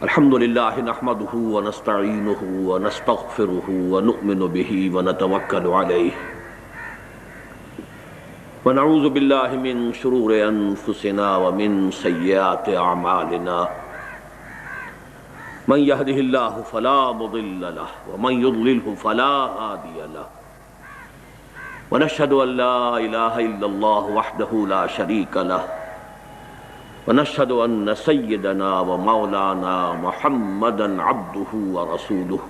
الحمد لله نحمده ونستعينه ونستغفره ونؤمن به ونتوكل عليه ونعوذ بالله من شرور أنفسنا ومن سيئات أعمالنا من يهده الله فلا مضل له ومن يضلله فلا هادي له ونشهد أن لا إله إلا الله وحده لا شريك له ونشهد أن سيدنا ومولانا محمدا عبده ورسوله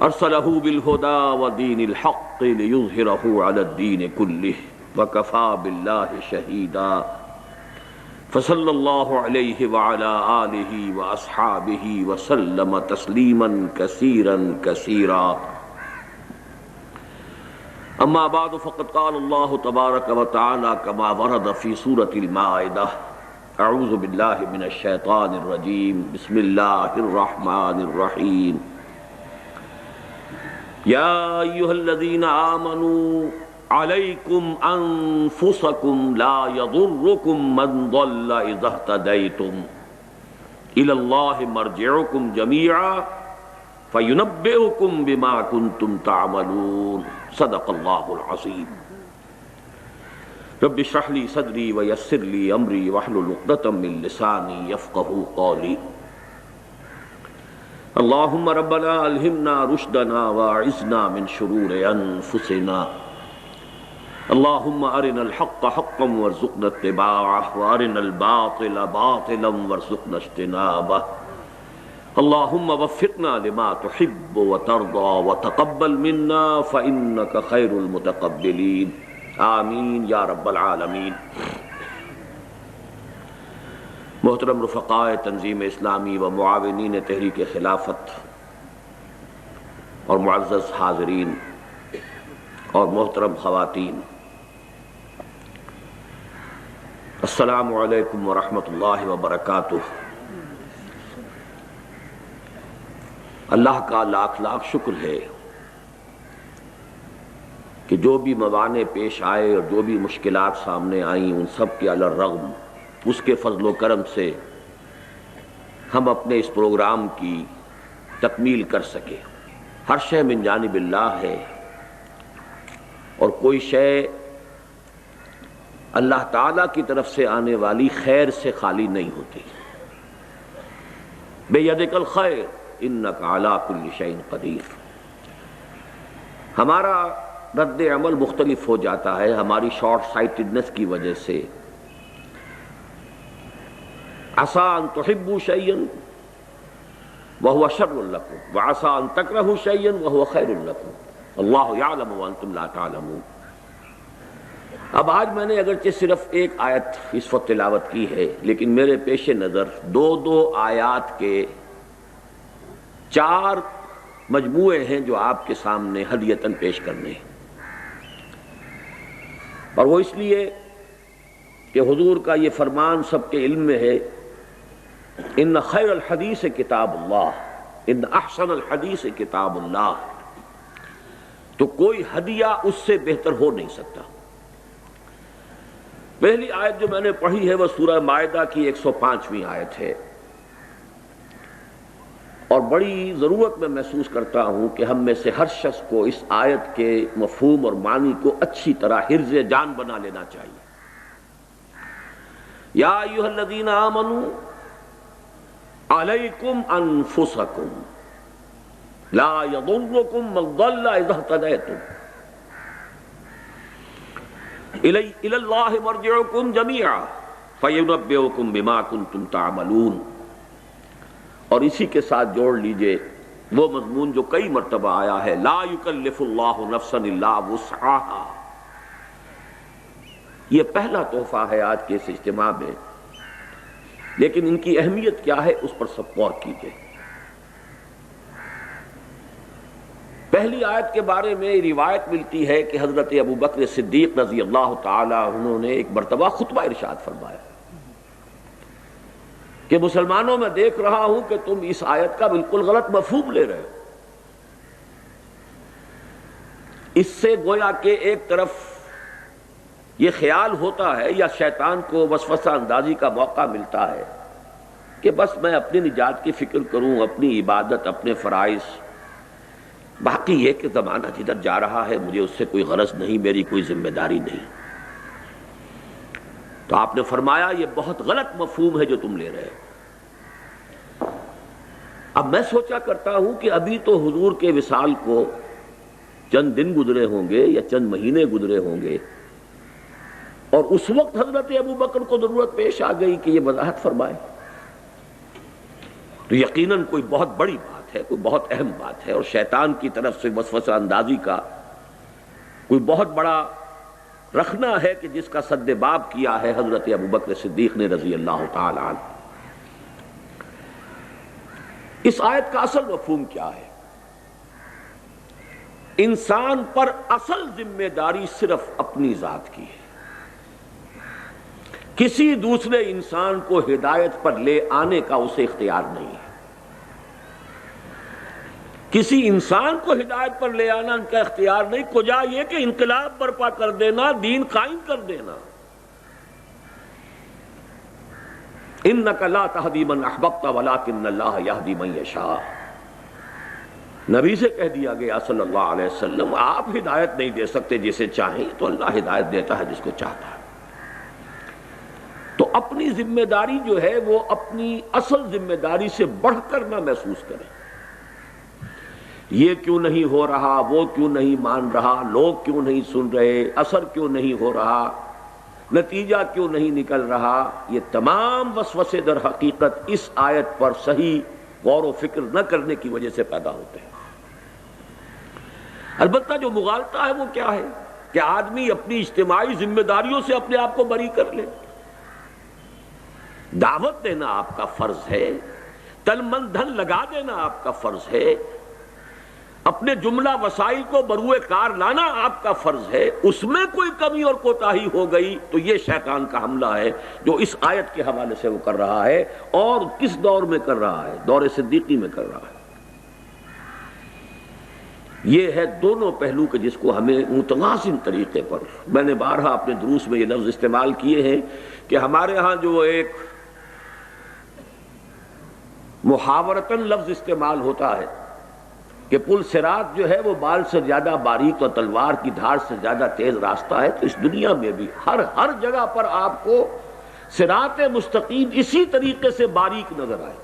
أرسله بالهدى ودين الحق ليظهره على الدين كله وكفى بالله شهيدا فصلى الله عليه وعلى آله وأصحابه وسلم تسليما كثيرا كثيرا اما بعد فقد قال الله تبارك وتعالى كما ورد في سورة المائدة اعوذ بالله من الشيطان الرجيم بسم الله الرحمن الرحيم يا ايها الذين آمنوا عليكم انفسكم لا يضركم من ضل اذا اهتديتم الى الله مرجعكم جميعا فَيُنَبِّئُكُم بِمَا كُنتُمْ تَعْمَلُونَ صدق اللہ العظیم رب اشرح لي صدری ويسر لي امری واحلل عقدۃ من لسانی یفقہوا قولی اللہم ربنا الہمنا رشدنا واعذنا من شرور انفسنا اللہم ارنا الحق حقا وارزقنا اتباعہ وارنا الباطل باطلا وارزقنا اجتنابہ اللہم وفقنا لما تحب وترضى وتقبل منا فإنك خیر المتقبلین آمین یا رب العالمین۔ محترم رفقائے تنظیم اسلامی و معاونین تحریک خلافت اور معزز حاضرین اور محترم خواتین، السلام علیکم ورحمۃ اللہ وبرکاتہ۔ اللہ کا لاکھ لاکھ شکر ہے کہ جو بھی موانع پیش آئے اور جو بھی مشکلات سامنے آئیں ان سب کے علی الرغم اس کے فضل و کرم سے ہم اپنے اس پروگرام کی تکمیل کر سکے۔ ہر شے من جانب اللہ ہے اور کوئی شے اللہ تعالیٰ کی طرف سے آنے والی خیر سے خالی نہیں ہوتی۔ بیدک الخیر انک علی کل شیء قدیر۔ ہمارا رد عمل مختلف ہو جاتا ہے ہماری شارٹ سائٹڈنس کی وجہ سے۔ عسیٰ ان تحبوا شیئا وہو شر لکم وعسیٰ ان تکرہوا شیئا وہو خیر لکم اللہ یعلم وانتم لا تعلمون۔ اب آج میں نے اگرچہ صرف ایک آیت اس وقت تلاوت کی ہے لیکن میرے پیش نظر دو آیات کے 4 مجموعے ہیں جو آپ کے سامنے ہدیتاً پیش کرنے ہیں، اور وہ اس لیے کہ حضور کا یہ فرمان سب کے علم میں ہے ان خیر الحدیث کتاب اللہ ان احسن الحدیث کتاب اللہ، تو کوئی ہدیہ اس سے بہتر ہو نہیں سکتا۔ پہلی آیت جو میں نے پڑھی ہے وہ سورہ مائدہ کی 105ویں آیت ہے، اور بڑی ضرورت میں محسوس کرتا ہوں کہ ہم میں سے ہر شخص کو اس آیت کے مفہوم اور معنی کو اچھی طرح حرز جان بنا لینا چاہیے۔ یا ایھا الذین آمنوا علیکم انفسکم لا یضرکم من ضل اذا اہتدیتم الی اللہ مرجعکم جمیعا فینبئکم بما کنتم تعملون۔ اور اسی کے ساتھ جوڑ لیجئے وہ مضمون جو کئی مرتبہ آیا ہے لا یکلف اللہ نفسا الا وسعہا۔ یہ پہلا تحفہ ہے آج کے اس اجتماع میں، لیکن ان کی اہمیت کیا ہے اس پر سب غور کیجئے۔ پہلی آیت کے بارے میں روایت ملتی ہے کہ حضرت ابوبکر صدیق رضی اللہ تعالی عنہ نے ایک مرتبہ خطبہ ارشاد فرمایا کہ مسلمانوں میں دیکھ رہا ہوں کہ تم اس آیت کا بالکل غلط مفہوم لے رہے ہو۔ اس سے گویا کہ ایک طرف یہ خیال ہوتا ہے یا شیطان کو وسوسہ اندازی کا موقع ملتا ہے کہ بس میں اپنی نجات کی فکر کروں، اپنی عبادت، اپنے فرائض، باقی یہ کہ زمانہ جدھر جا رہا ہے مجھے اس سے کوئی غرض نہیں، میری کوئی ذمہ داری نہیں. تو آپ نے فرمایا یہ بہت غلط مفہوم ہے جو تم لے رہے ہو. اب میں سوچا کرتا ہوں کہ ابھی تو حضور کے وصال کو چند دن گزرے ہوں گے یا چند مہینے گزرے ہوں گے، اور اس وقت حضرت ابو بکر کو ضرورت پیش آ گئی کہ یہ وضاحت فرمائے. تو یقیناً کوئی بہت بڑی بات ہے، کوئی بہت اہم بات ہے، اور شیطان کی طرف سے وسوسہ اندازی کا کوئی بہت بڑا رکھنا ہے کہ جس کا سد باب کیا ہے حضرت ابو بکر صدیق نے رضی اللہ تعالی عنہ. اس آیت کا اصل مفہوم کیا ہے؟ انسان پر اصل ذمہ داری صرف اپنی ذات کی ہے، کسی دوسرے انسان کو ہدایت پر لے آنے کا اسے اختیار نہیں ہے. کسی انسان کو ہدایت پر لے آنا ان کا اختیار نہیں، کجا یہ کہ انقلاب برپا کر دینا، دین قائم کر دینا. انک لا تہدی من احببت ولکن اللہ یہدی من یشاء. نبی سے کہہ دیا گیا صلی اللہ علیہ وسلم آپ ہدایت نہیں دے سکتے جسے چاہیں، تو اللہ ہدایت دیتا ہے جس کو چاہتا ہے. تو اپنی ذمہ داری جو ہے وہ اپنی اصل ذمہ داری سے بڑھ کر نہ محسوس کریں. یہ کیوں نہیں ہو رہا، وہ کیوں نہیں مان رہا، لوگ کیوں نہیں سن رہے، اثر کیوں نہیں ہو رہا، نتیجہ کیوں نہیں نکل رہا، یہ تمام وسوسے در حقیقت اس آیت پر صحیح غور و فکر نہ کرنے کی وجہ سے پیدا ہوتے ہیں. البتہ جو مغالطہ ہے وہ کیا ہے کہ آدمی اپنی اجتماعی ذمہ داریوں سے اپنے آپ کو بری کر لے. دعوت دینا آپ کا فرض ہے، تن من دھن لگا دینا آپ کا فرض ہے، اپنے جملہ وسائل کو بروئے کار لانا آپ کا فرض ہے. اس میں کوئی کمی اور کوتاہی ہو گئی تو یہ شیطان کا حملہ ہے جو اس آیت کے حوالے سے وہ کر رہا ہے. اور کس دور میں کر رہا ہے؟ دور صدیقی میں کر رہا ہے. یہ ہے دونوں پہلو کے جس کو ہمیں متوازن طریقے پر، میں نے بارہا اپنے دروس میں یہ لفظ استعمال کیے ہیں کہ ہمارے ہاں جو ایک محاورتاً لفظ استعمال ہوتا ہے کہ پل صراط جو ہے وہ بال سے زیادہ باریک اور تلوار کی دھار سے زیادہ تیز راستہ ہے. تو اس دنیا میں بھی ہر جگہ پر آپ کو صراط مستقیم اسی طریقے سے باریک نظر آئے.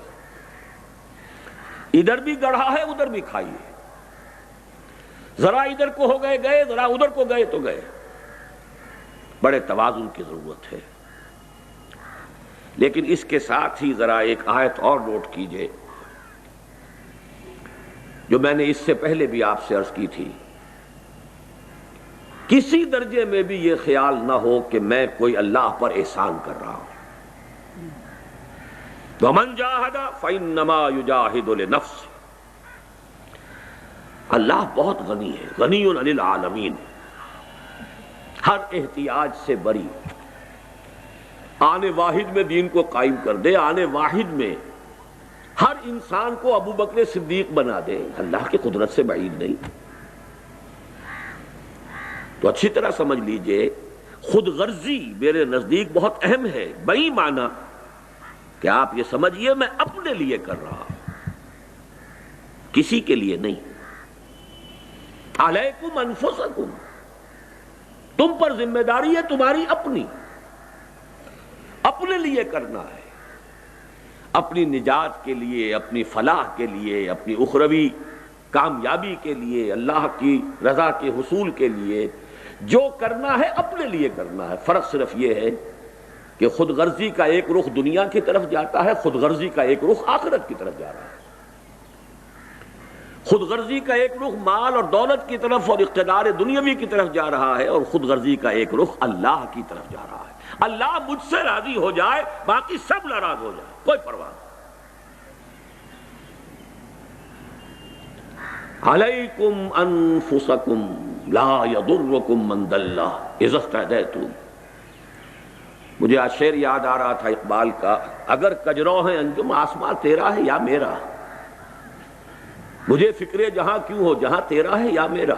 ادھر بھی گڑھا ہے، ادھر بھی کھائی ہے، ذرا ادھر کو ہو گئے گئے، ذرا ادھر کو گئے تو گئے. بڑے توازن کی ضرورت ہے. لیکن اس کے ساتھ ہی ذرا ایک آیت اور نوٹ کیجئے جو میں نے اس سے پہلے بھی آپ سے عرض کی تھی. کسی درجے میں بھی یہ خیال نہ ہو کہ میں کوئی اللہ پر احسان کر رہا ہوں. وَمَنْ جَاهَدَ فَإِنَّمَا يُجَاهِدُ لِنَفْسِهِ. اللہ بہت غنی ہے، غنی عن العالمین، ہر احتیاج سے بری. آنے واحد میں دین کو قائم کر دے، آنے واحد میں ہر انسان کو ابو بکر صدیق بنا دے، اللہ کی قدرت سے بعید نہیں. تو اچھی طرح سمجھ لیجئے خود غرضی میرے نزدیک بہت اہم ہے. بئی معنی کہ آپ یہ سمجھیے میں اپنے لیے کر رہا ہوں، کسی کے لیے نہیں. علیکم انفسکم، تم پر ذمہ داری ہے تمہاری اپنی، اپنے لیے کرنا ہے، اپنی نجات کے لیے، اپنی فلاح کے لیے، اپنی اخروی کامیابی کے لیے، اللہ کی رضا کے حصول کے لیے جو کرنا ہے اپنے لیے کرنا ہے. فرق صرف یہ ہے کہ خود غرضی کا ایک رخ دنیا کی طرف جاتا ہے، خود غرضی کا ایک رخ آخرت کی طرف جا رہا ہے. خود غرضی کا ایک رخ مال اور دولت کی طرف اور اقتدار دنیاوی کی طرف جا رہا ہے، اور خود غرضی کا ایک رخ اللہ کی طرف جا رہا ہے. اللہ مجھ سے راضی ہو جائے، باقی سب ناراض ہو جائے، کوئی پرواہ نہیں. علیکم انفسکم لا یضرکم من ضل اذا اہتدیتم. مجھے آج شعر یاد آ رہا تھا اقبال کا، اگر کجرو ہے انجم آسمان تیرا ہے یا میرا، مجھے فکر جہاں کیوں ہو جہاں تیرا ہے یا میرا.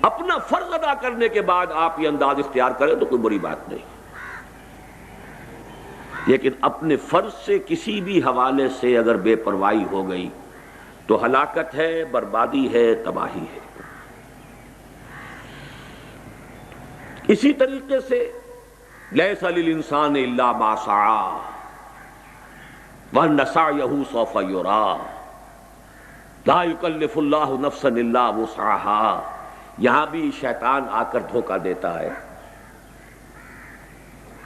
اپنا فرض ادا کرنے کے بعد آپ یہ انداز اختیار کریں تو کوئی بری بات نہیں. لیکن اپنے فرض سے کسی بھی حوالے سے اگر بے پرواہی ہو گئی تو ہلاکت ہے، بربادی ہے، تباہی ہے۔ اسی طریقے سے لیس للانسان الا ما سعى وان سعيه سوف يرى لا يكلف الله نفسا الا وسعها، یہاں بھی شیطان آ کر دھوکہ دیتا ہے،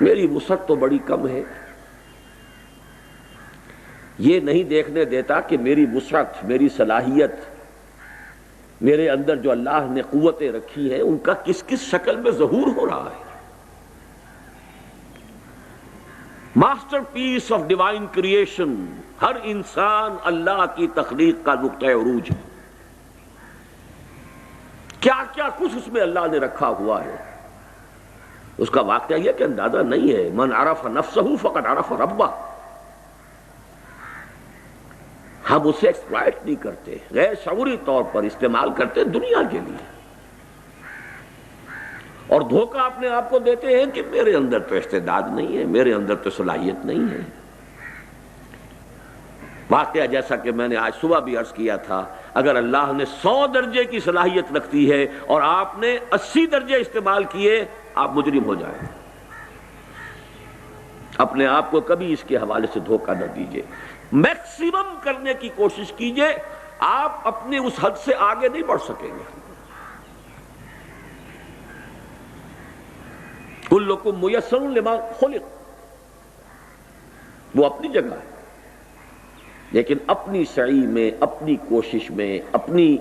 میری وسعت تو بڑی کم ہے، یہ نہیں دیکھنے دیتا کہ میری وسعت، میری صلاحیت، میرے اندر جو اللہ نے قوتیں رکھی ہیں ان کا کس کس شکل میں ظہور ہو رہا ہے۔ Masterpiece of divine creation, ہر انسان اللہ کی تخلیق کا نقطہ عروج ہے، کیا کیا کچھ اس میں اللہ نے رکھا ہوا ہے، اس کا واقعہ یہ کہ اندازہ نہیں ہے۔ من عرف نفسہ فقد عرف ربہ، ہم اسے ایکسپلائٹ نہیں کرتے، غیر شعوری طور پر استعمال کرتے دنیا کے لیے، اور دھوکہ اپنے آپ کو دیتے ہیں کہ میرے اندر تو استعداد نہیں ہے، میرے اندر تو صلاحیت نہیں ہے۔ واقعہ جیسا کہ میں نے آج صبح بھی عرض کیا تھا، اگر اللہ نے 100 درجے کی صلاحیت رکھتی ہے اور آپ نے 80 درجے استعمال کیے، آپ مجرم ہو جائیں۔ اپنے آپ کو کبھی اس کے حوالے سے دھوکہ نہ دیجیے، میکسیمم کرنے کی کوشش کیجیے، آپ اپنے اس حد سے آگے نہیں بڑھ سکیں گے۔ کلکم میسر لما خلق، وہ اپنی جگہ ہے، لیکن اپنی سعی میں، اپنی کوشش میں، اپنی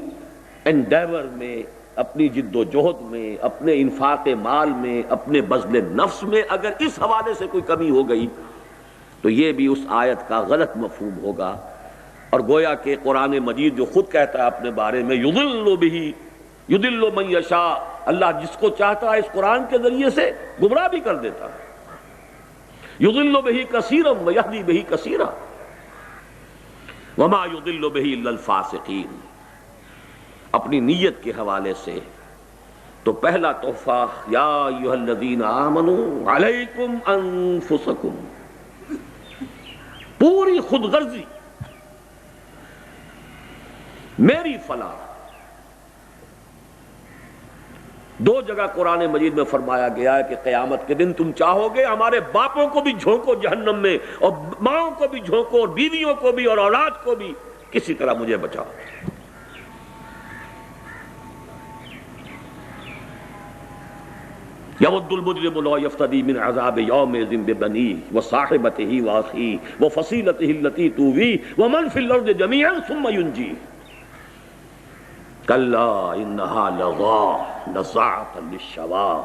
انڈیور میں، اپنی جد و جہد میں، اپنے انفاق مال میں، اپنے بذل نفس میں اگر اس حوالے سے کوئی کمی ہو گئی تو یہ بھی اس آیت کا غلط مفہوم ہوگا، اور گویا کہ قرآن مجید جو خود کہتا ہے اپنے بارے میں یضل بہ یضل من یشاء، اللہ جس کو چاہتا ہے اس قرآن کے ذریعے سے گمراہ بھی کر دیتا ہے، یضل بہ کثیرا ویہدی بہ کثیرا وما یضل بہ الا الفاسقین۔ اپنی نیت کے حوالے سے تو پہلا تحفہ یا ایھا الذین آمنوا علیکم انفسکم، پوری خود غرضی، میری فلاح۔ 2 جگہ قرآن مجید میں فرمایا گیا ہے کہ قیامت کے دن تم چاہو گے ہمارے باپوں کو بھی جھونکو جہنم میں، اور ماؤں کو بھی جھونکو، اور بیویوں کو بھی، اور اولاد کو بھی، کسی طرح مجھے بچاؤ۔ یود المجرم لا یفتدی من عذاب یومئذ ببنیہ وصاحبتہ واخیہ وفصیلتہ التی تؤویہ ومن فی الارض جمیعا ثم ینجیہ کلا انہا لظی نزاعۃ للشوی۔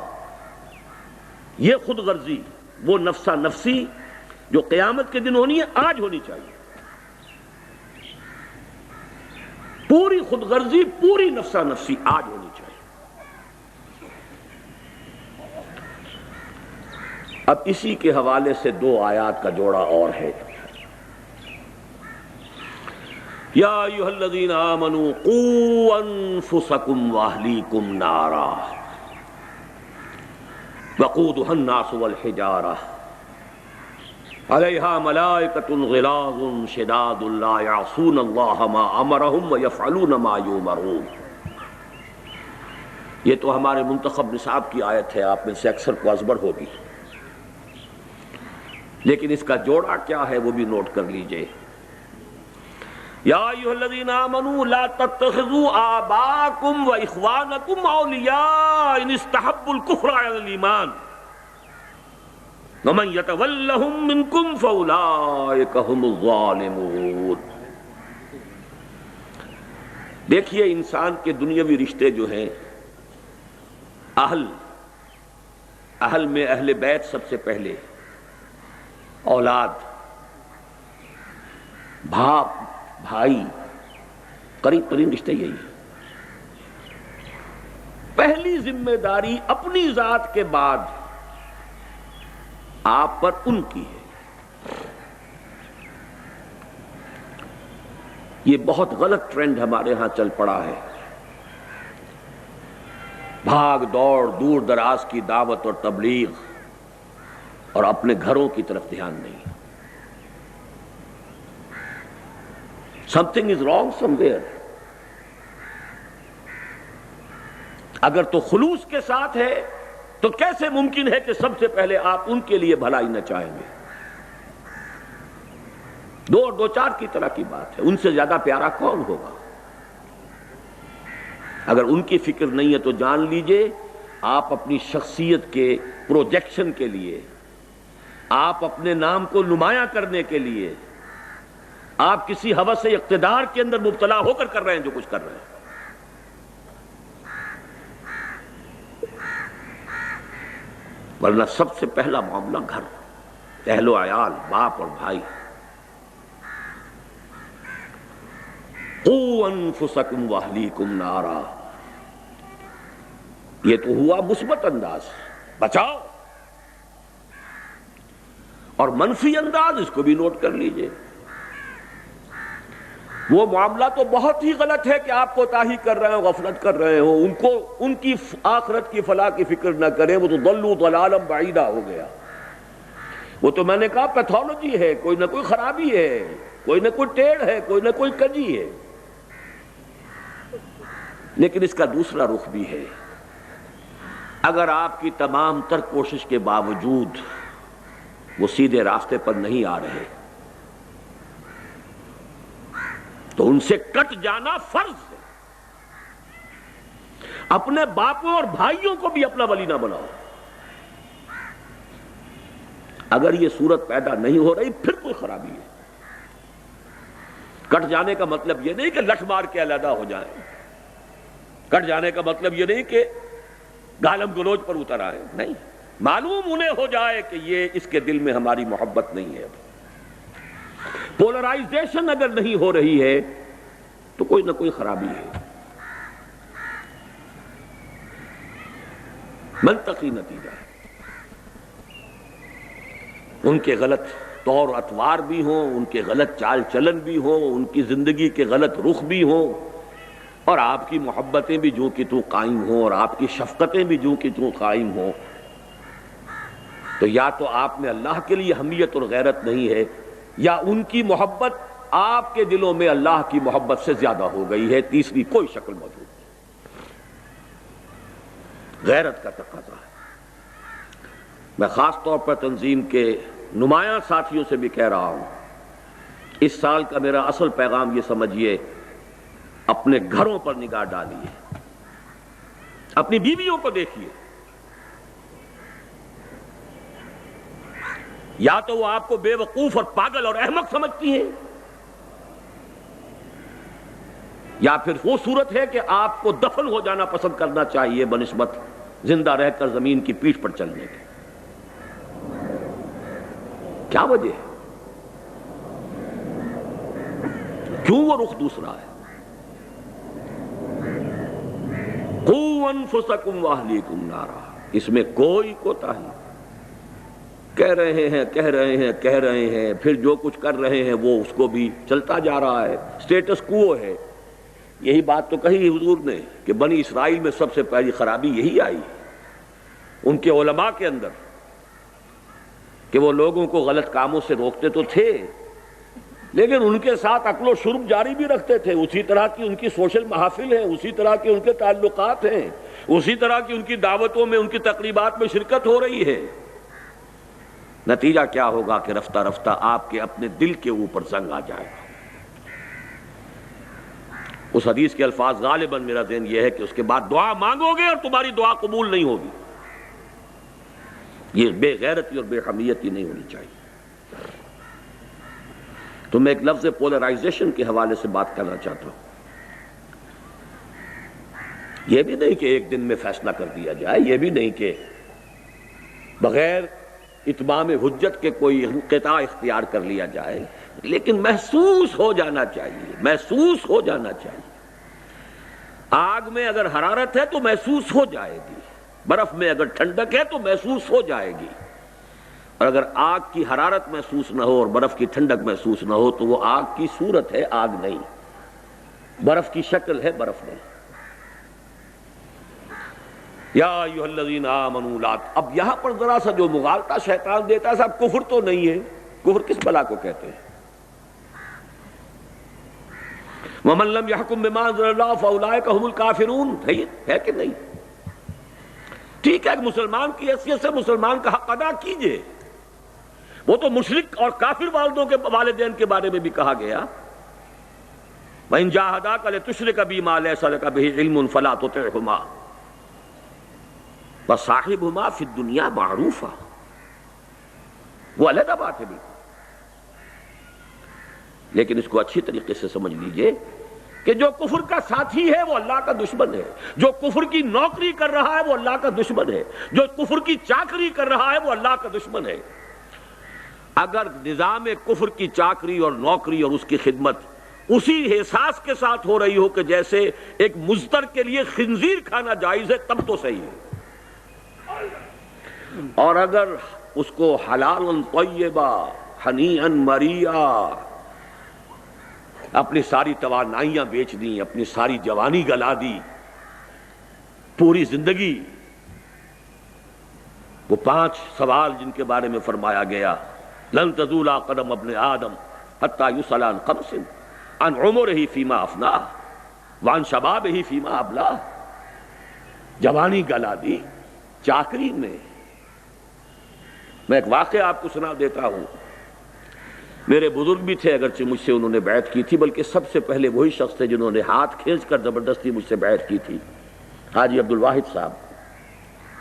یہ خود غرضی، وہ نفسا نفسی جو قیامت کے دن ہونی ہے، آج ہونی چاہیے۔ پوری خود غرضی، پوری نفسا نفسی آج ہونی چاہیے۔ اب اسی کے حوالے سے 2 آیات کا جوڑا اور ہے۔ یا ایھا الذین آمنوا قوا انفسکم واہلیکم نارا وقودھا الناس والحجارہ علیہا ملائکۃ غلاظ شداد لا یعصون اللہ ما امرہم ویفعلون ما یؤمرون۔ یہ تو ہمارے منتخب نصاب کی آیت ہے، آپ میں سے اکثر کو ازبر ہوگی، لیکن اس کا جوڑا کیا ہے وہ بھی نوٹ کر لیجئے۔ یا ایھا الذین آمنوا لا تتخذوا آباءکم واخوانکم اولیاء ان استحبوا الکفر علی الایمان ومن یتولہم منکم فاولئک ھم الظالمون۔ دیکھیے انسان کے دنیاوی رشتے جو ہیں، اہل میں اہل بیت سب سے پہلے، اولاد، باپ، بھائی، قریب ترین رشتے یہی ہے۔ پہلی ذمہ داری اپنی ذات کے بعد آپ پر ان کی ہے۔ یہ بہت غلط ٹرینڈ ہمارے ہاں چل پڑا ہے، بھاگ دوڑ، دور دراز کی دعوت اور تبلیغ، اور اپنے گھروں کی طرف دھیان نہیں. Something is wrong somewhere. اگر تو خلوص کے ساتھ ہے تو کیسے ممکن ہے کہ سب سے پہلے آپ ان کے لیے بھلائی نہ چاہیں گے؟ دو چار کی طرح کی بات ہے. ان سے زیادہ پیارا کون ہوگا؟ اگر ان کی فکر نہیں ہے تو جان لیجئے آپ اپنی شخصیت کے پروجیکشن کے لیے، آپ اپنے نام کو نمایاں کرنے کے لیے، آپ کسی ہوس اقتدار کے اندر مبتلا ہو کر رہے ہیں جو کچھ کر رہے ہیں. ورنہ سب سے پہلا معاملہ گھر، اہل و عیال، باپ اور بھائی. قُوْ أَنفُسَكُمْ وَأَهْلِيكُمْ نَارًا، یہ تو ہوا مثبت انداز، بچاؤ. اور منفی انداز اس کو بھی نوٹ کر لیجئے. وہ معاملہ تو بہت ہی غلط ہے کہ آپ کوتاہی کر رہے ہو، غفلت کر رہے ہو، ان کی آخرت کی فلاح کی فکر نہ کریں. وہ تو ضلوا ضلالا بعیدا ہو گیا. وہ تو میں نے کہا پیتھولوجی ہے، کوئی نہ کوئی خرابی ہے، کوئی نہ کوئی ٹیڑھ ہے، کوئی نہ کوئی کجی ہے. لیکن اس کا دوسرا رخ بھی ہے. اگر آپ کی تمام تر کوشش کے باوجود وہ سیدھے راستے پر نہیں آ رہے تو ان سے کٹ جانا فرض ہے. اپنے باپوں اور بھائیوں کو بھی اپنا ولی نہ بناؤ. اگر یہ صورت پیدا نہیں ہو رہی پھر کوئی خرابی ہے. کٹ جانے کا مطلب یہ نہیں کہ لٹ مار کے علیحدہ ہو جائیں. کٹ جانے کا مطلب یہ نہیں کہ گالم گلوچ پر اتر آئے. نہیں، معلوم انہیں ہو جائے کہ یہ اس کے دل میں ہماری محبت نہیں ہے. پولرائزیشن اگر نہیں ہو رہی ہے تو کوئی نہ کوئی خرابی ہے. منطقی نتیجہ ہے. ان کے غلط طور اطوار بھی ہوں، ان کے غلط چال چلن بھی ہوں، ان کی زندگی کے غلط رخ بھی ہوں، اور آپ کی محبتیں بھی جو کہ تو قائم ہوں، اور آپ کی شفقتیں بھی جو کہ تو قائم ہوں. تو یا تو آپ میں اللہ کے لیے حمیت اور غیرت نہیں ہے، یا ان کی محبت آپ کے دلوں میں اللہ کی محبت سے زیادہ ہو گئی ہے. تیسری کوئی شکل موجود نہیں. غیرت کا تقاضا ہے. میں خاص طور پر تنظیم کے نمایاں ساتھیوں سے بھی کہہ رہا ہوں، اس سال کا میرا اصل پیغام یہ سمجھیے، اپنے گھروں پر نگاہ ڈالیے، اپنی بیویوں کو دیکھیے. یا تو وہ آپ کو بے وقوف اور پاگل اور احمق سمجھتی ہیں، یا پھر وہ صورت ہے کہ آپ کو دفن ہو جانا پسند کرنا چاہیے بنسبت زندہ رہ کر زمین کی پیٹھ پر چلنے کے. کیا وجہ ہے؟ کیوں وہ رخ دوسرا ہے؟ قُوْ أَنفُسَكُمْ وَأَهْلِيكُمْ نَارًا، اس میں کوئی کوتاہی. کہہ رہے ہیں پھر جو کچھ کر رہے ہیں وہ اس کو بھی چلتا جا رہا ہے. سٹیٹس کوو ہے. یہی بات تو کہی حضور نے کہ بنی اسرائیل میں سب سے پہلی خرابی یہی آئی ان کے علماء کے اندر، کہ وہ لوگوں کو غلط کاموں سے روکتے تو تھے لیکن ان کے ساتھ عقل و شرب جاری بھی رکھتے تھے. اسی طرح کی ان کی سوشل محافل ہیں، اسی طرح کے ان کے تعلقات ہیں، اسی طرح کی ان کی دعوتوں میں، ان کی تقریبات میں شرکت ہو رہی ہے. نتیجہ کیا ہوگا کہ رفتہ رفتہ آپ کے اپنے دل کے اوپر زنگ آ جائے گا. اس حدیث کے الفاظ غالباً میرا ذہن یہ ہے کہ اس کے بعد دعا مانگو گے اور تمہاری دعا قبول نہیں ہوگی. یہ بے غیرتی اور بے حمیتی نہیں ہونی چاہیے. تو میں ایک لفظ پولرائزیشن کے حوالے سے بات کرنا چاہتا ہوں. یہ بھی نہیں کہ ایک دن میں فیصلہ کر دیا جائے، یہ بھی نہیں کہ بغیر اتمام حجت کے کوئی انقطاع اختیار کر لیا جائے، لیکن محسوس ہو جانا چاہیے، محسوس ہو جانا چاہیے. آگ میں اگر حرارت ہے تو محسوس ہو جائے گی، برف میں اگر ٹھنڈک ہے تو محسوس ہو جائے گی. اور اگر آگ کی حرارت محسوس نہ ہو اور برف کی ٹھنڈک محسوس نہ ہو تو وہ آگ کی صورت ہے، آگ نہیں. برف کی شکل ہے، برف نہیں. یا ایھا الذین آمنوا لا، اب یہاں پر ذرا سا جو مغالطہ شیطان دیتا ہے، صاحب کفر تو نہیں ہے، کفر کس بلا کو کہتے ہیں؟ وَمَن لَّمْ يَحْكُم بِمَا أَنزَلَ اللَّهُ فَأُولَٰئِكَ هُمُ الْكَافِرُونَ، ہے کہ نہیں؟ ٹھیک ہے، مسلمان کی حیثیت سے مسلمان کا حق ادا کیجئے، وہ تو مشرک اور کافر والدین کے بارے میں بھی کہا گیا، وَإِن جَاهَدَاكَ لِتُشْرِكَ بِي مَا لَيْسَ لَكَ بِهِ عِلْمٌ فَلَا تُطِعْهُمَا وَصَاحِبْهُمَا فِي الدُّنْيَا مَعْرُوفًا، وہ علیحدہ بات ہے بالکل، لیکن اس کو اچھی طریقے سے سمجھ لیجئے کہ جو کفر کا ساتھی ہے وہ اللہ کا دشمن ہے، جو کفر کی نوکری کر رہا ہے وہ اللہ کا دشمن ہے، جو کفر کی چاکری کر رہا ہے وہ اللہ کا دشمن ہے۔ اگر نظام کفر کی چاکری اور نوکری اور اس کی خدمت اسی احساس کے ساتھ ہو رہی ہو کہ جیسے ایک مزدر کے لیے خنزیر کھانا جائز ہے، تب تو صحیح ہے، اور اگر اس کو حلالا طیبا ہنیئا مریئا، اپنی ساری توانائیاں بیچ دیں، اپنی ساری جوانی گلا دی، پوری زندگی، وہ 5 سوال جن کے بارے میں فرمایا گیا لن تزول قدم ابن آدم حتی یسأل عن 5 عن عمرہ فیما افناہ وعن شبابہ فیما ابلاہ، جوانی گلا دی چاکری میں۔ میں ایک واقعہ آپ کو سنا دیتا ہوں، میرے بزرگ بھی تھے اگرچہ مجھ سے انہوں نے بیعت کی تھی، بلکہ سب سے پہلے وہی شخص تھے جنہوں نے ہاتھ کھینچ کر زبردستی مجھ سے بیعت کی تھی، حاجی عبدالواحد صاحب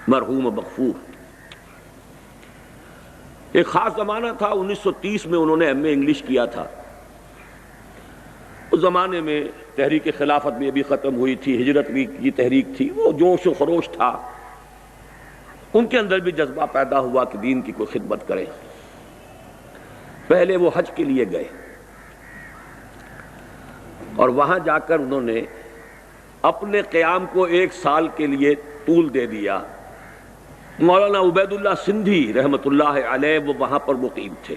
مرحوم و مغفور۔ ایک خاص زمانہ تھا، 1930 میں انہوں نے ایم اے انگلش کیا تھا۔ اس زمانے میں تحریک خلافت بھی ابھی ختم ہوئی تھی، ہجرت بھی کی تحریک تھی، وہ جوش و خروش تھا، ان کے اندر بھی جذبہ پیدا ہوا کہ دین کی کوئی خدمت کریں۔ پہلے وہ حج کے لیے گئے اور وہاں جا کر انہوں نے اپنے قیام کو 1 سال کے لیے طول دے دیا۔ مولانا عبید اللہ سندھی رحمۃ اللہ علیہ وہ وہاں پر مقیم تھے،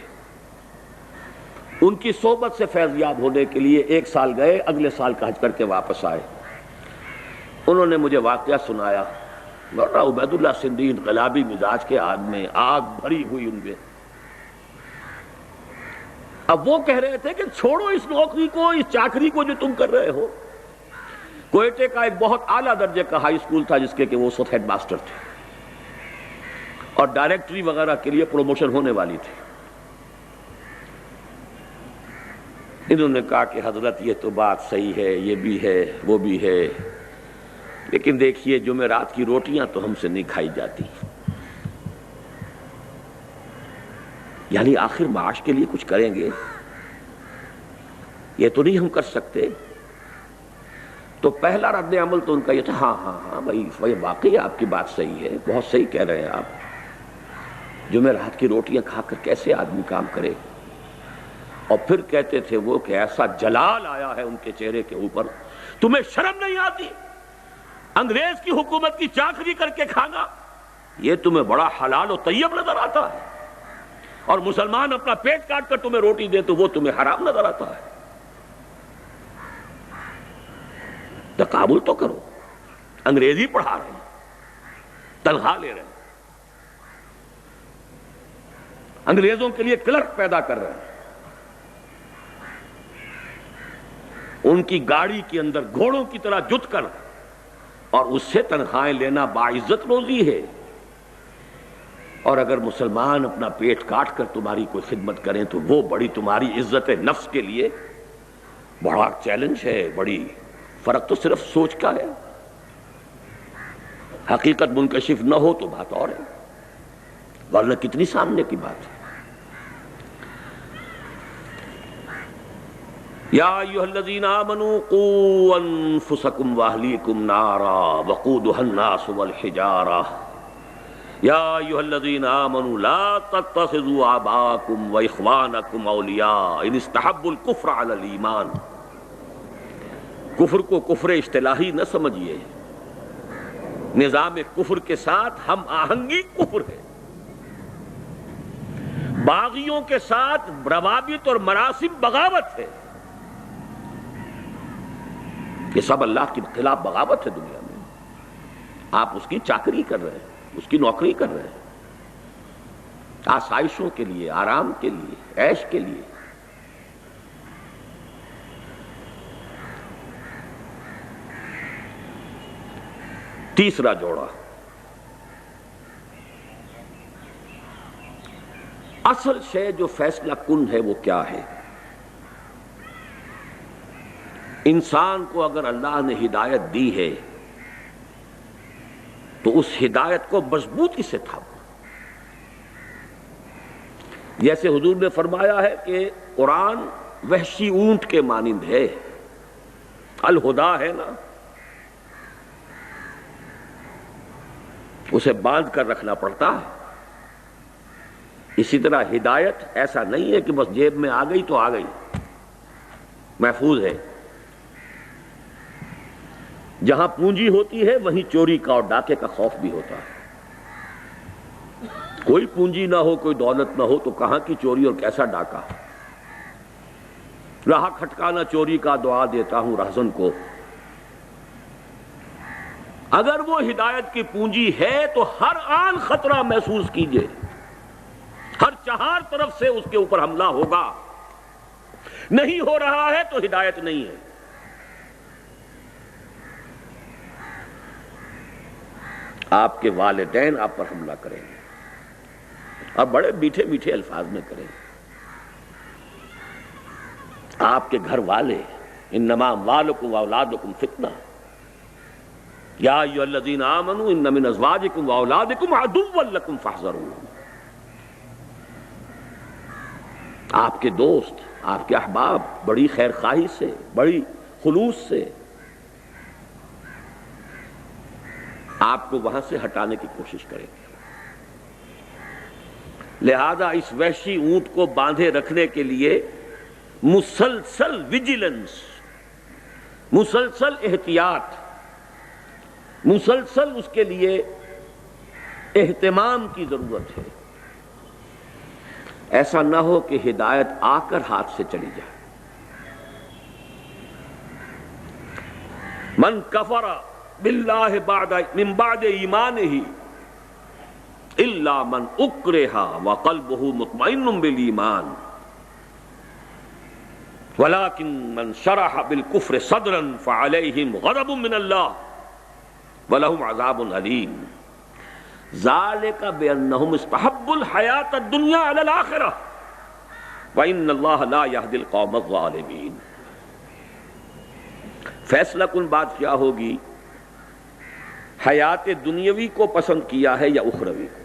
ان کی صحبت سے فیضیاب ہونے کے لیے 1 سال گئے، اگلے سال کا حج کر کے واپس آئے۔ انہوں نے مجھے واقعہ سنایا، مولانا عبید اللہ سندھی انقلابی مزاج کے آدمی، آگ بھری ہوئی ان میں۔ اب وہ کہہ رہے تھے کہ چھوڑو اس نوکری کو، اس چاکری کو جو تم کر رہے ہو۔ کوئٹے کا ایک بہت اعلیٰ درجے کا ہائی اسکول تھا جس کے کہ وہ اس وقت ہیڈ ماسٹر تھے، اور ڈائریکٹری وغیرہ کے لیے پروموشن ہونے والی تھی۔ انہوں نے کہا کہ حضرت یہ تو بات صحیح ہے، یہ بھی ہے وہ بھی ہے، لیکن دیکھیے جمعرات کی روٹیاں تو ہم سے نہیں کھائی جاتی، یعنی آخر معاش کے لیے کچھ کریں گے، یہ تو نہیں ہم کر سکتے۔ تو پہلا رد عمل تو ان کا یہ تھا، ہاں بھائی واقعی آپ کی بات صحیح ہے، بہت صحیح کہہ رہے ہیں آپ، جمعرات کی روٹیاں کھا کر کیسے آدمی کام کرے۔ اور پھر کہتے تھے وہ کہ ایسا جلال آیا ہے ان کے چہرے کے اوپر، تمہیں شرم نہیں آتی؟ انگریز کی حکومت کی چاکری کر کے کھانا یہ تمہیں بڑا حلال و طیب نظر آتا ہے، اور مسلمان اپنا پیٹ کاٹ کر تمہیں روٹی دے تو وہ تمہیں حرام نظر آتا ہے۔ تقابل تو کرو، انگریزی پڑھا رہے ہیں، تنخواہ لے رہے ہیں، انگریزوں کے لیے کلرک پیدا کر رہے ہیں، ان کی گاڑی کے اندر گھوڑوں کی طرح جت کر، اور اس سے تنخواہیں لینا باعزت روزی ہے۔ اور اگر مسلمان اپنا پیٹ کاٹ کر تمہاری کوئی خدمت کریں تو وہ بڑی تمہاری عزت نفس کے لیے بڑا چیلنج ہے، بڑی فرق تو صرف سوچ کا ہے، حقیقت منکشف نہ ہو تو بات اور ہے، ورنہ کتنی سامنے کی بات ہے۔ یا ایھا الذین آمنوا قوا انفسکم واہلیکم نارا وقودھا الناس والحجارہ یا ایھا الذین آمنوا لا تتخذوا آباءکم واخوانکم اولیاء ان استحبوا الکفر علی الایمان۔ کفر کو کفر اصطلاحی نہ سمجھیے، نظام کفر کے ساتھ ہم آہنگی کفر ہے، باغیوں کے ساتھ روابط اور مراسم بغاوت ہے، یہ سب اللہ کے خلاف بغاوت ہے دنیا میں۔ آپ اس کی چاکری کر رہے ہیں، اس کی نوکری کر رہے ہیں، آسائشوں کے لیے، آرام کے لیے، عیش کے لیے۔ تیسرا جوڑا، اصل شے جو فیصلہ کن ہے وہ کیا ہے؟ انسان کو اگر اللہ نے ہدایت دی ہے تو اس ہدایت کو مضبوطی سے تھامو۔ جیسے حضور نے فرمایا ہے کہ قرآن وحشی اونٹ کے مانند ہے، الہدا ہے نا، اسے باندھ کر رکھنا پڑتا ہے۔ اسی طرح ہدایت ایسا نہیں ہے کہ بس جیب میں آ گئی تو آ گئی، محفوظ ہے۔ جہاں پونجی ہوتی ہے وہیں چوری کا اور ڈاکے کا خوف بھی ہوتا ہے۔ کوئی پونجی نہ ہو، کوئی دولت نہ ہو تو کہاں کی چوری اور کیسا ڈاکہ؟ راہ کھٹکانا چوری کا دعا دیتا ہوں رہزن کو۔ اگر وہ ہدایت کی پونجی ہے تو ہر آن خطرہ محسوس کیجئے، ہر چہار طرف سے اس کے اوپر حملہ ہوگا۔ نہیں ہو رہا ہے تو ہدایت نہیں ہے۔ آپ کے والدین آپ پر حملہ کریں گے اور بڑے میٹھے میٹھے الفاظ میں کریں گے۔ آپ کے گھر والے، انما اموالکم واولادکم فتنہ یا ایھا الذین آمنوا ان من ازواجکم واولادکم عدوا لکم فاحذروہ۔ آپ کے دوست، آپ کے احباب بڑی خیر خواہی سے، بڑی خلوص سے آپ کو وہاں سے ہٹانے کی کوشش کریں گے۔ لہذا اس وحشی اونٹ کو باندھے رکھنے کے لیے مسلسل ویجیلنس، مسلسل احتیاط، مسلسل اس کے لیے اہتمام کی ضرورت ہے۔ ایسا نہ ہو کہ ہدایت آ کر ہاتھ سے چلی جائے۔ من کفر باللہ من بعد ایمانہ الا من اکرہ وقلبہ مطمئن بالایمان ولکن من شرح بالکفر صدرا فعلیہم غضب من اللہ ولہم عذاب علیم ذالک بانہم استحبوا الحیاۃ الدنیا علی الآخرہ وان اللہ لا یہدی القوم الظالمین۔ فیصلہ کن بات کیا ہوگی؟ حیات دنیاوی کو پسند کیا ہے یا اخروی کو؟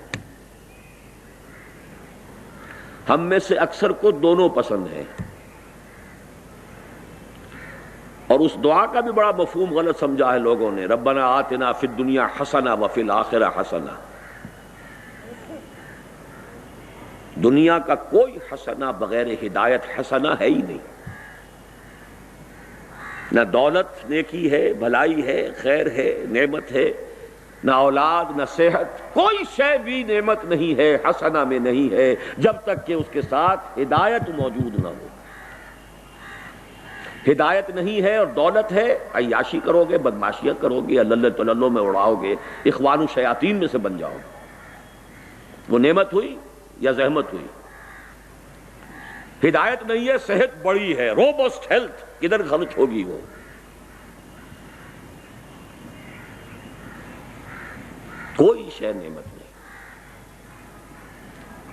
ہم میں سے اکثر کو دونوں پسند ہیں، اور اس دعا کا بھی بڑا مفہوم غلط سمجھا ہے لوگوں نے، ربنا آتنا فی الدنیا حسنہ وفی الآخرہ حسنہ۔ دنیا کا کوئی حسنہ بغیر ہدایت حسنہ ہے ہی نہیں۔ نہ دولت نیکی ہے، بھلائی ہے، خیر ہے، نعمت ہے، نہ اولاد، نہ صحت، کوئی شے بھی نعمت نہیں ہے، حسنہ میں نہیں ہے جب تک کہ اس کے ساتھ ہدایت موجود نہ ہو۔ ہدایت نہیں ہے اور دولت ہے، عیاشی کرو گے، بدماشیاں کرو گے، اللہ تللو میں اڑاؤ گے، اخوان الشیاطین میں سے بن جاؤ گے۔ وہ نعمت ہوئی یا زحمت ہوئی؟ ہدایت نہیں ہے، صحت بڑی ہے، روبسٹ ہیلتھ، کدھر خرچ ہوگی وہ؟ کوئی شے نعمت نہیں۔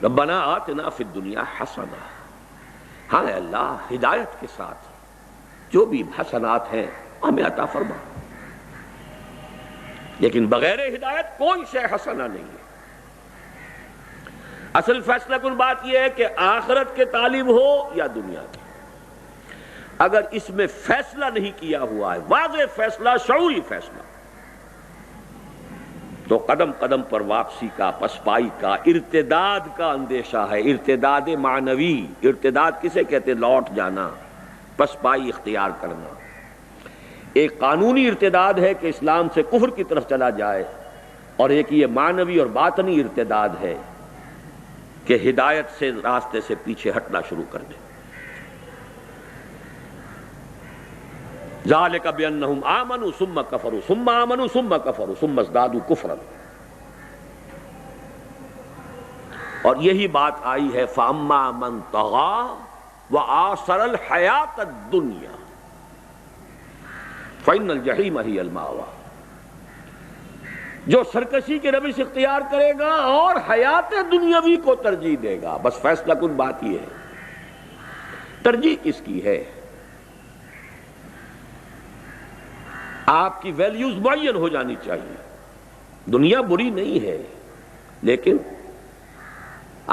ربنا آتنا فی الدنیا حسنہ، ہاں اللہ ہدایت کے ساتھ جو بھی حسنات ہیں ہمیں عطا فرما، لیکن بغیر ہدایت کوئی شے حسنہ نہیں ہے۔ اصل فیصلہ کن بات یہ ہے کہ آخرت کے طالب ہو یا دنیا کی، اگر اس میں فیصلہ نہیں کیا ہوا ہے، واضح فیصلہ، شعوری فیصلہ، تو قدم قدم پر واپسی کا، پسپائی کا، ارتداد کا اندیشہ ہے۔ ارتداد معنوی، ارتداد کسے کہتے ہیں؟ لوٹ جانا، پسپائی اختیار کرنا۔ ایک قانونی ارتداد ہے کہ اسلام سے کفر کی طرف چلا جائے، اور ایک یہ معنوی اور باطنی ارتداد ہے کہ ہدایت سے، راستے سے پیچھے ہٹنا شروع کر دے۔ ذالک بانہم آمنوا ثم کفروا ثم آمنوا ثم کفروا ثم ازدادوا کفرا. اور یہی بات آئی ہے فاما من طغى وآثر الحیات الدنیا فإن الجحیم ہی المأوی. جو سرکشی کی روش اختیار کرے گا اور حیات دنیاوی کو ترجیح دے گا، بس فیصلہ کن بات یہ ہے ترجیح کس کی ہے. آپ کی ویلیوز معین ہو جانی چاہیے. دنیا بری نہیں ہے لیکن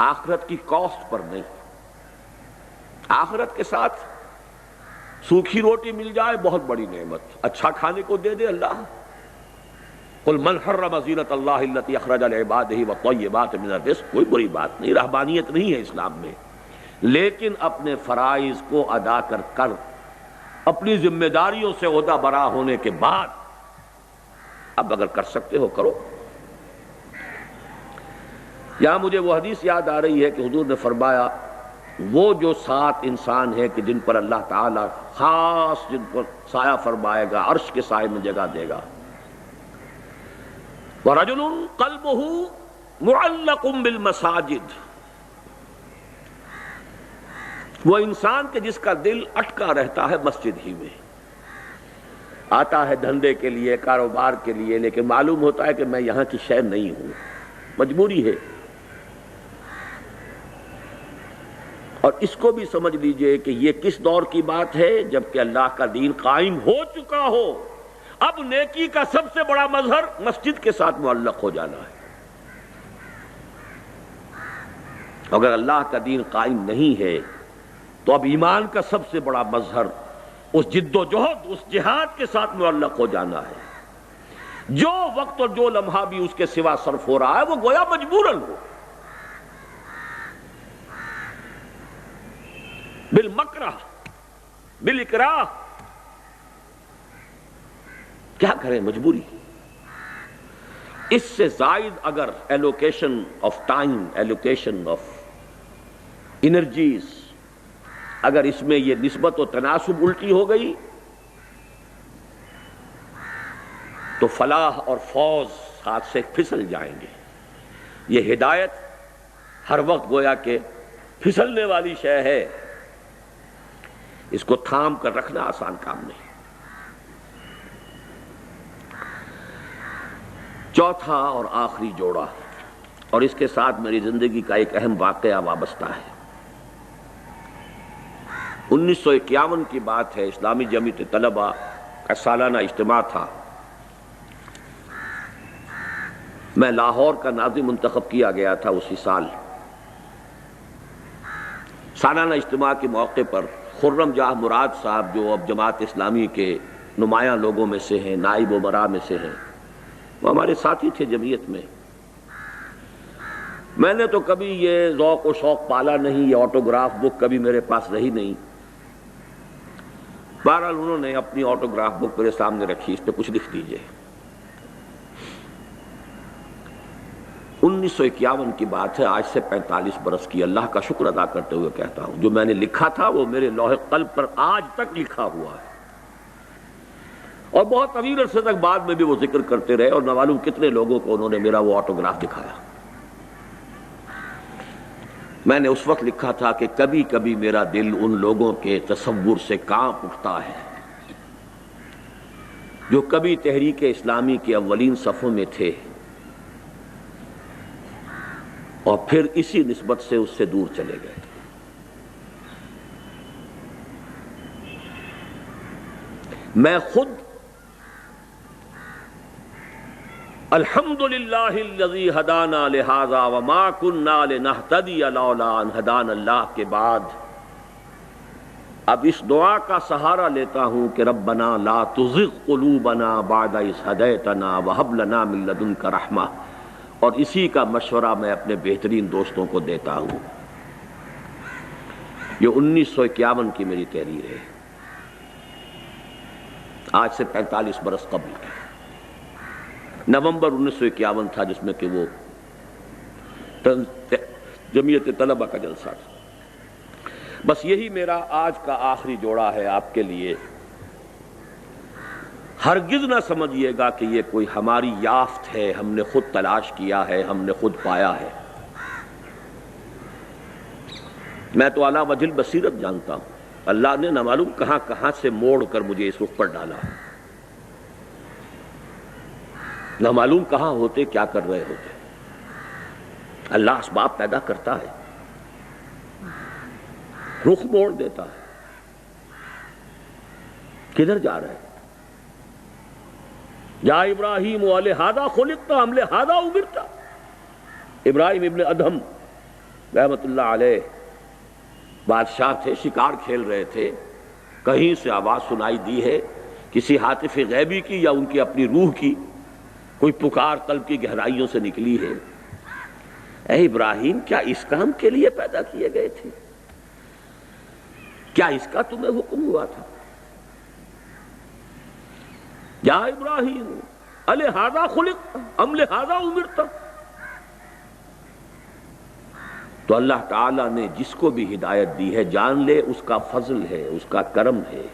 آخرت کی کاسٹ پر نہیں. آخرت کے ساتھ سوکھی روٹی مل جائے بہت بڑی نعمت، اچھا کھانے کو دے دے اللہ. قل من حرم زینت اللہ التی اخرج لعبادہ والطیبات من الرزق. کوئی بری بات نہیں، رہبانیت نہیں ہے اسلام میں، لیکن اپنے فرائض کو ادا کر اپنی ذمہ داریوں سے عہدہ برا ہونے کے بعد اب اگر کر سکتے ہو کرو. یہاں مجھے وہ حدیث یاد آ رہی ہے کہ حضور نے فرمایا وہ جو 7 انسان ہیں کہ جن پر اللہ تعالی خاص جن پر سایہ فرمائے گا، عرش کے سائے میں جگہ دے گا. وَرَجُلٌ قَلْبُهُ مُعَلَّقٌ بِالْمَسَاجِدِ. وہ انسان کہ جس کا دل اٹکا رہتا ہے مسجد ہی میں، آتا ہے دھندے کے لیے، کاروبار کے لیے، لیکن معلوم ہوتا ہے کہ میں یہاں کی شے نہیں ہوں، مجبوری ہے. اور اس کو بھی سمجھ لیجئے کہ یہ کس دور کی بات ہے جبکہ اللہ کا دین قائم ہو چکا ہو. اب نیکی کا سب سے بڑا مظہر مسجد کے ساتھ معلق ہو جانا ہے. اگر اللہ کا دین قائم نہیں ہے تو اب ایمان کا سب سے بڑا مظہر اس جد و جہد، اس جہاد کے ساتھ معلق ہو جانا ہے. جو وقت اور جو لمحہ بھی اس کے سوا صرف ہو رہا ہے وہ گویا مجبوراً ہو، بالمکرہ بالاکراہ. کیا کریں، مجبوری. اس سے زائد اگر allocation of time, allocation of energies, اگر اس میں یہ نسبت و تناسب الٹی ہو گئی تو فلاح اور فوز ہاتھ سے پھسل جائیں گے. یہ ہدایت ہر وقت گویا کہ پھسلنے والی شے ہے، اس کو تھام کر رکھنا آسان کام نہیں. چوتھا اور آخری جوڑا، اور اس کے ساتھ میری زندگی کا ایک اہم واقعہ وابستہ ہے. 1951 کی بات ہے، اسلامی جمعیت طلبہ کا سالانہ اجتماع تھا. میں لاہور کا ناظم منتخب کیا گیا تھا اسی سال. سالانہ اجتماع کے موقع پر خرم جاہ مراد صاحب جو اب جماعت اسلامی کے نمایاں لوگوں میں سے ہیں، نائب امراء میں سے ہیں، وہ ہمارے ساتھی تھے جمعیت میں. میں نے تو کبھی یہ ذوق و شوق پالا نہیں، یہ آٹوگراف بک کبھی میرے پاس رہی نہیں. بہرحال انہوں نے اپنی آٹوگراف بک میرے سامنے رکھی، اس پہ کچھ لکھ دیجئے. 1951 کی بات ہے، آج سے 45 برس کی. اللہ کا شکر ادا کرتے ہوئے کہتا ہوں جو میں نے لکھا تھا وہ میرے لوح قلب پر آج تک لکھا ہوا ہے، اور بہت طویل عرصے تک بعد میں بھی وہ ذکر کرتے رہے، اور نہ معلوم کتنے لوگوں کو انہوں نے میرا وہ آٹوگراف دکھایا. میں نے اس وقت لکھا تھا کہ کبھی کبھی میرا دل ان لوگوں کے تصور سے کانپ اٹھتا ہے جو کبھی تحریک اسلامی کے اولین صفوں میں تھے اور پھر اسی نسبت سے اس سے دور چلے گئے. میں خود الحمدللہ الذی ہدانا لہذا وما کنا لنہتدی لولا ان ہدانا اللہ کے بعد اب اس دعا کا سہارا لیتا ہوں کہ ربنا لا تزغ قلوبنا بعد اذ ہدیتنا وہب لنا من لدنک رحمہ، اور اسی کا مشورہ میں اپنے بہترین دوستوں کو دیتا ہوں. یہ 1951 کی میری تحریر ہے، آج سے 45 برس قبل. نومبر 1951 تھا جس میں کہ وہ جمعیت طلبہ کا جلسہ تھا. بس یہی میرا آج کا آخری جوڑا ہے آپ کے لیے ہرگز نہ سمجھیے گا کہ یہ کوئی ہماری یافت ہے، ہم نے خود تلاش کیا ہے، ہم نے خود پایا ہے۔ میں تو اعلیٰ وجہ البصیرت جانتا ہوں، اللہ نے نہ معلوم کہاں کہاں سے موڑ کر مجھے اس رخ پر ڈالا، نہ معلوم کہاں ہوتے کیا کر رہے ہوتے۔ اللہ اسباب پیدا کرتا ہے، رخ موڑ دیتا ہے۔ کدھر جا رہے ہیں؟ یا ابراہیم لہذا خلقت ام لہذا امرت۔ ابراہیم ابن ادہم رحمت اللہ علیہ بادشاہ تھے، شکار کھیل رہے تھے، کہیں سے آواز سنائی دی ہے کسی ہاتف غیبی کی یا ان کی اپنی روح کی، کوئی پکار قلب کی گہرائیوں سے نکلی ہے، اے ابراہیم کیا اس کام کے لیے پیدا کیے گئے تھے؟ کیا اس کا تمہیں حکم ہوا تھا؟ یا ابراہیم لہذا خلقت ام لہذا امرت۔ تو اللہ تعالیٰ نے جس کو بھی ہدایت دی ہے جان لے اس کا فضل ہے، اس کا کرم ہے،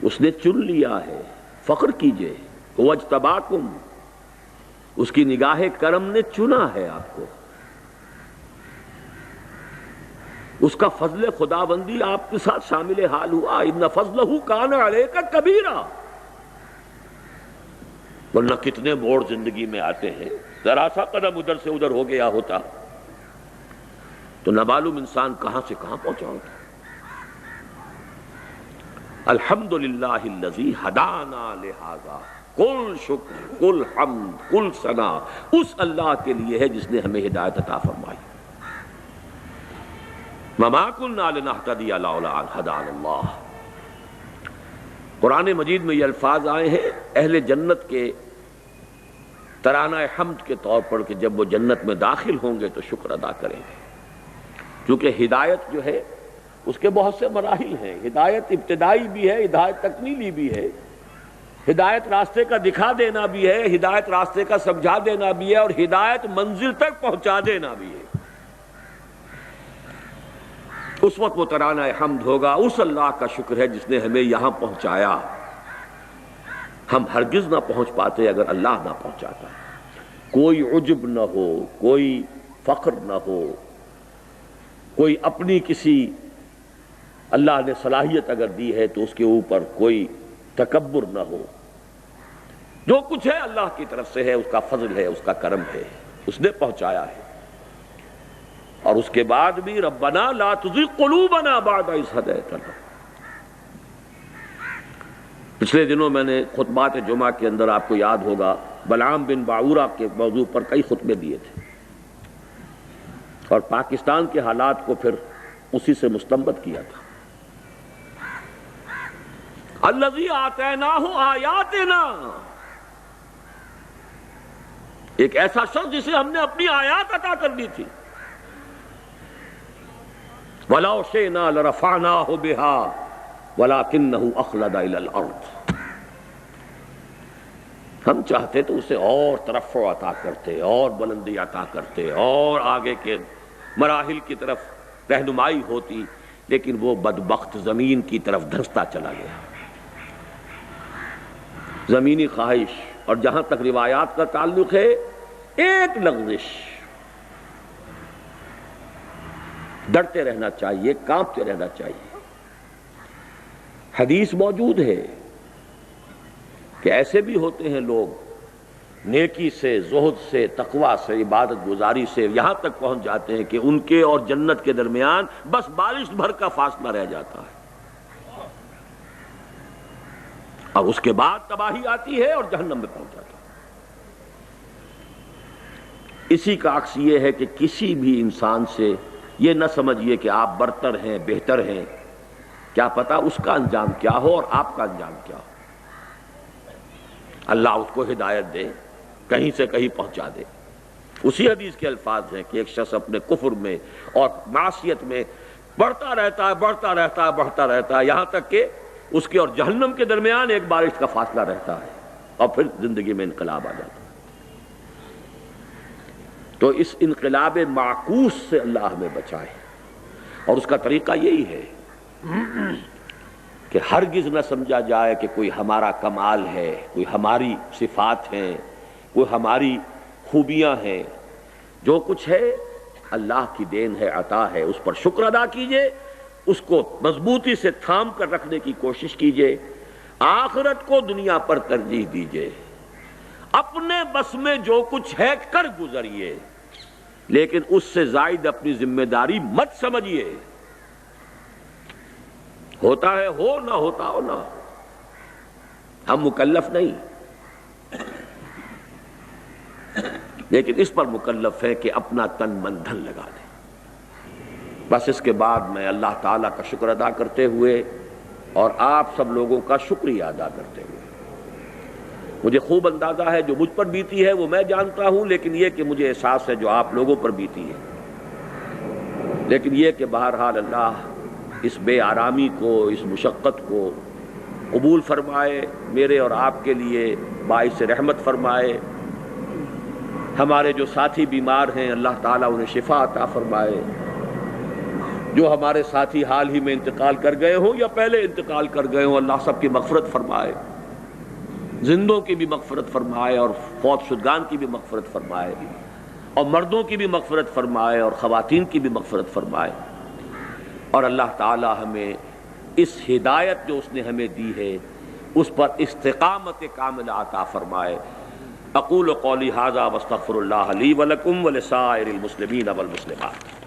اس نے چن لیا ہے، فخر کیجئے۔ وَاجْتَبَاكُمْ، اس کی نگاہ کرم نے چنا ہے آپ کو، اس کا فضل خداوندی آپ کے ساتھ شامل حال ہوا۔ إِنَّ فَضْلَهُ كَانَ عَلَيْكَ كَبِيرًا۔ ورنہ کتنے موڑ زندگی میں آتے ہیں، ذرا سا قدم ادھر سے ادھر ہو گیا ہوتا تو نہ معلوم انسان کہاں سے کہاں پہنچا ہوتا۔ الحمدللہ الذی ہدانا لہذا، کل شکر، کل حمد، کل ثنا اس اللہ کے لیے ہے جس نے ہمیں ہدایت عطا فرمائی۔ وما كنا لنهتدي لولا ان هدانا اللہ۔ قرآن مجید میں یہ الفاظ آئے ہیں اہل جنت کے ترانہ حمد کے طور پر کہ جب وہ جنت میں داخل ہوں گے تو شکر ادا کریں گے، کیونکہ ہدایت جو ہے اس کے بہت سے مراحل ہیں۔ ہدایت ابتدائی بھی ہے، ہدایت تکمیلی بھی ہے، ہدایت راستے کا دکھا دینا بھی ہے، ہدایت راستے کا سمجھا دینا بھی ہے، اور ہدایت منزل تک پہنچا دینا بھی ہے۔ اس وقت وہ ترانہ حمد ہوگا، اس اللہ کا شکر ہے جس نے ہمیں یہاں پہنچایا، ہم ہرگز نہ پہنچ پاتے اگر اللہ نہ پہنچاتا۔ کوئی عجب نہ ہو، کوئی فخر نہ ہو، کوئی اپنی کسی اللہ نے صلاحیت اگر دی ہے تو اس کے اوپر کوئی تکبر نہ ہو۔ جو کچھ ہے اللہ کی طرف سے ہے، اس کا فضل ہے، اس کا کرم ہے، اس نے پہنچایا ہے۔ اور اس کے بعد بھی ربنا لا تزغ قلوبنا بعد اذ ہدیتنا۔ پچھلے دنوں میں نے خطبات جمعہ کے اندر آپ کو یاد ہوگا بلعام بن باعورہ کے موضوع پر کئی خطبے دیے تھے، اور پاکستان کے حالات کو پھر اسی سے مستنبط کیا تھا۔ الذی آتیناہ آیاتنا، ایک ایسا شخص جسے ہم نے اپنی آیات عطا کر دی تھی۔ وَلَوْ شِئْنَا لَرَفَعْنَاهُ بِهَا وَلَكِنَّهُ أَخْلَدَ إِلَى الْأَرْضِ۔ ہم چاہتے تو اسے اور ترفع عطا کرتے، اور بلندی عطا کرتے، اور آگے کے مراحل کی طرف رہنمائی ہوتی، لیکن وہ بدبخت زمین کی طرف دھنستا چلا گیا۔ زمینی خواہش، اور جہاں تک روایات کا تعلق ہے ایک لغزش، ڈرتے رہنا چاہیے، کانپتے رہنا چاہیے۔ حدیث موجود ہے کہ ایسے بھی ہوتے ہیں لوگ نیکی سے، زہد سے، تقوی سے، عبادت گزاری سے یہاں تک پہنچ جاتے ہیں کہ ان کے اور جنت کے درمیان بس بارش بھر کا فاصلہ رہ جاتا ہے، اور اس کے بعد تباہی آتی ہے اور جہنم میں پہنچ جاتا ہے۔ اسی کا عکس یہ ہے کہ کسی بھی انسان سے یہ نہ سمجھیے کہ آپ برتر ہیں، بہتر ہیں، کیا پتا اس کا انجام کیا ہو اور آپ کا انجام کیا ہو۔ اللہ اس کو ہدایت دے، کہیں سے کہیں پہنچا دے۔ اسی حدیث کے الفاظ ہیں کہ ایک شخص اپنے کفر میں اور معصیت میں بڑھتا رہتا ہے، بڑھتا رہتا ہے، بڑھتا رہتا ہے، یہاں تک کہ اس کے اور جہنم کے درمیان ایک بارش کا فاصلہ رہتا ہے، اور پھر زندگی میں انقلاب آ جاتا ہے۔ تو اس انقلاب معکوس سے اللہ ہمیں بچائے، اور اس کا طریقہ یہی ہے کہ ہرگز نہ سمجھا جائے کہ کوئی ہمارا کمال ہے، کوئی ہماری صفات ہیں، کوئی ہماری خوبیاں ہیں۔ جو کچھ ہے اللہ کی دین ہے، عطا ہے، اس پر شکر ادا کیجئے، اس کو مضبوطی سے تھام کر رکھنے کی کوشش کیجئے، آخرت کو دنیا پر ترجیح دیجئے، اپنے بس میں جو کچھ ہے کر گزریے، لیکن اس سے زائد اپنی ذمہ داری مت سمجھیے۔ ہوتا ہے ہو، نہ ہوتا ہو نہ، ہم مکلف نہیں، لیکن اس پر مکلف ہے کہ اپنا تن من دھن لگا دیں۔ بس اس کے بعد میں اللہ تعالیٰ کا شکر ادا کرتے ہوئے اور آپ سب لوگوں کا شکریہ ادا کرتے ہوئے، مجھے خوب اندازہ ہے جو مجھ پر بیتی ہے وہ میں جانتا ہوں، لیکن یہ کہ مجھے احساس ہے جو آپ لوگوں پر بیتی ہے، لیکن یہ کہ بہرحال اللہ اس بے آرامی کو، اس مشقت کو قبول فرمائے، میرے اور آپ کے لیے باعث رحمت فرمائے۔ ہمارے جو ساتھی بیمار ہیں اللہ تعالیٰ انہیں شفا عطا فرمائے، جو ہمارے ساتھی حال ہی میں انتقال کر گئے ہوں یا پہلے انتقال کر گئے ہوں اللہ سب کی مغفرت فرمائے، زندوں کی بھی مغفرت فرمائے اور فوت شدگان کی بھی مغفرت فرمائے، اور مردوں کی بھی مغفرت فرمائے اور خواتین کی بھی مغفرت فرمائے، اور اللہ تعالی ہمیں اس ہدایت جو اس نے ہمیں دی ہے اس پر استقامت کاملہ عطا فرمائے۔ اقول قولی ھذا واستغفر اللہ لی ولکم ولسائر المسلمین والمسلمات۔